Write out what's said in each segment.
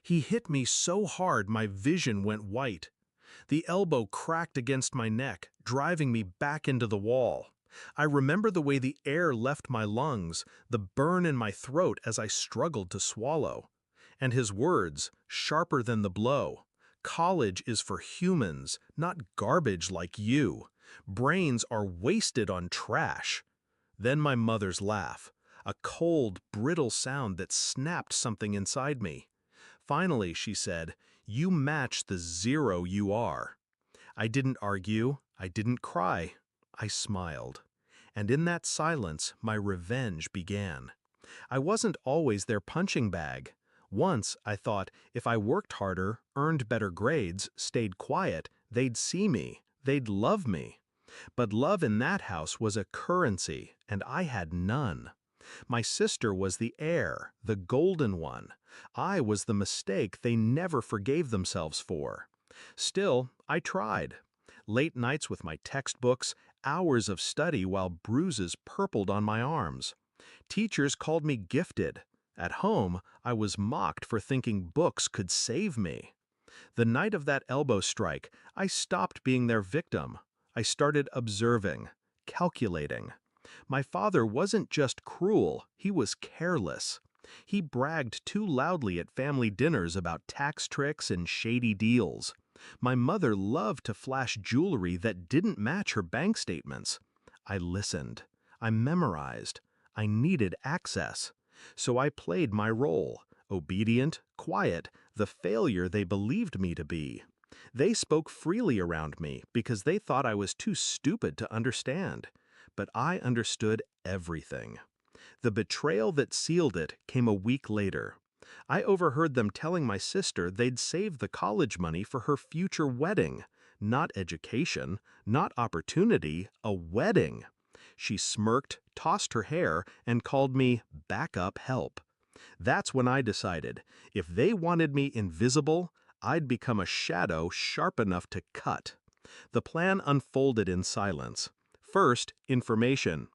He hit me so hard my vision went white. The elbow cracked against my neck, driving me back into the wall. I remember the way the air left my lungs, the burn in my throat as I struggled to swallow. And his words, sharper than the blow. College is for humans, not garbage like you. Brains are wasted on trash. Then my mother's laugh, a cold, brittle sound that snapped something inside me. Finally, she said, "You match the zero you are." I didn't argue, I didn't cry, I smiled. And in that silence, my revenge began. I wasn't always their punching bag. Once, I thought, if I worked harder, earned better grades, stayed quiet, they'd see me, they'd love me. But love in that house was a currency, and I had none. My sister was the heir, the golden one. I was the mistake they never forgave themselves for. Still, I tried. Late nights with my textbooks, hours of study while bruises purpled on my arms. Teachers called me gifted. At home, I was mocked for thinking books could save me. The night of that elbow strike, I stopped being their victim. I started observing, calculating. My father wasn't just cruel, he was careless. He bragged too loudly at family dinners about tax tricks and shady deals. My mother loved to flash jewelry that didn't match her bank statements. I listened. I memorized. I needed access. So I played my role, obedient, quiet, the failure they believed me to be. They spoke freely around me because they thought I was too stupid to understand. But I understood everything. The betrayal that sealed it came a week later. I overheard them telling my sister they'd save the college money for her future wedding. Not education, not opportunity, a wedding. She smirked, tossed her hair, and called me backup help. That's when I decided, if they wanted me invisible, I'd become a shadow sharp enough to cut. The plan unfolded in silence. First, information.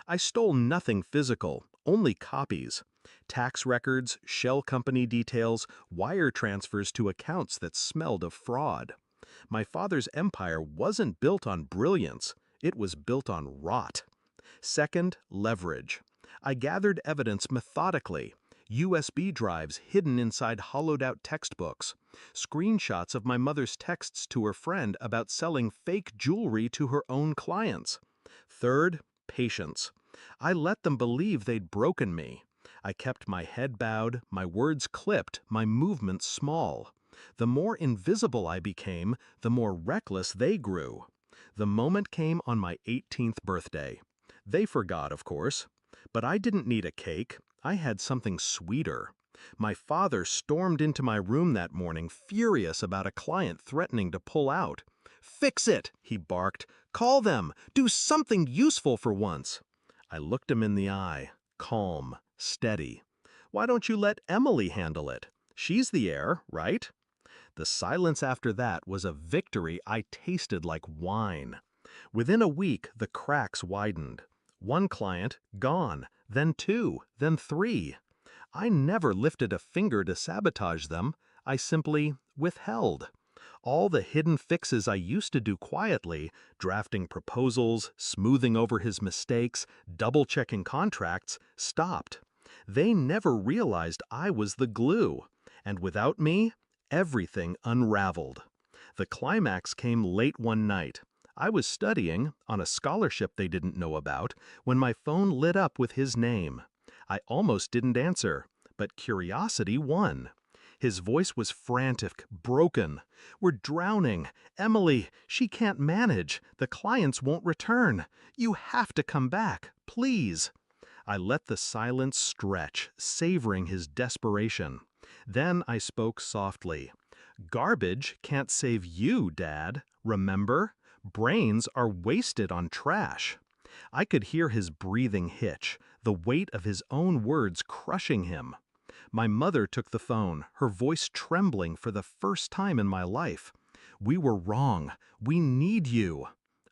I stole nothing physical, only copies. Tax records, shell company details, wire transfers to accounts that smelled of fraud. My father's empire wasn't built on brilliance, it was built on rot. Second, leverage. I gathered evidence methodically. USB drives hidden inside hollowed-out textbooks, screenshots of my mother's texts to her friend about selling fake jewelry to her own clients. Third, patience. I let them believe they'd broken me. I kept my head bowed, my words clipped, my movements small. The more invisible I became, the more reckless they grew. The moment came on my 18th birthday. They forgot, of course. But I didn't need a cake. I had something sweeter. My father stormed into my room that morning, furious about a client threatening to pull out. "Fix it!" he barked. "Call them! Do something useful for once!" I looked him in the eye, calm, steady. "Why don't you let Emily handle it? She's the heir, right?" The silence after that was a victory I tasted like wine. Within a week, the cracks widened. One client, gone, then two, then three. I never lifted a finger to sabotage them, I simply withheld. All the hidden fixes I used to do quietly, drafting proposals, smoothing over his mistakes, double-checking contracts, stopped. They never realized I was the glue, and without me, everything unraveled. The climax came late one night. I was studying, on a scholarship they didn't know about, when my phone lit up with his name. I almost didn't answer, but curiosity won. His voice was frantic, broken. "We're drowning. Emily, she can't manage. The clients won't return. You have to come back, please." I let the silence stretch, savoring his desperation. Then I spoke softly. "Garbage can't save you, Dad. Remember? Brains are wasted on trash." I could hear his breathing hitch, the weight of his own words crushing him. My mother took the phone, her voice trembling for the first time in my life. "We were wrong. We need you."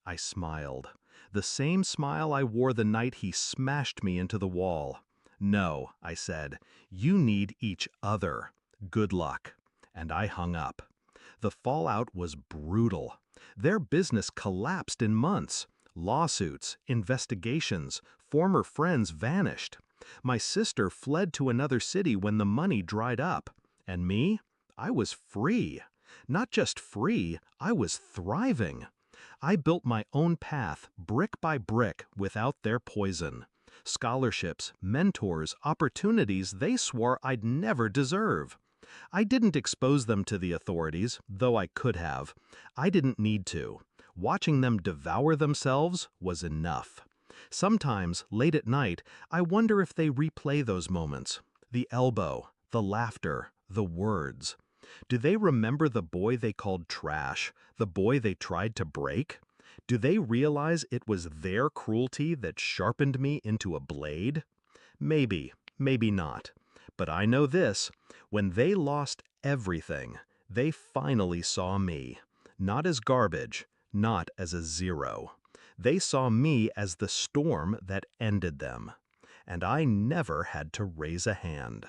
I smiled. The same smile I wore the night he smashed me into the wall. "No," I said, "you need each other. Good luck. And I hung up. The fallout was brutal. Their business collapsed in months. Lawsuits, investigations, former friends vanished. My sister fled to another city when the money dried up. And me? I was free. Not just free, I was thriving. I built my own path, brick by brick, without their poison. Scholarships, mentors, opportunities they swore I'd never deserve. I didn't expose them to the authorities, though I could have. I didn't need to. Watching them devour themselves was enough. Sometimes, late at night, I wonder if they replay those moments. The elbow, the laughter, the words. Do they remember the boy they called trash, the boy they tried to break? Do they realize it was their cruelty that sharpened me into a blade? Maybe, maybe not. But I know this, when they lost everything, they finally saw me. Not as garbage, not as a zero. They saw me as the storm that ended them. And I never had to raise a hand.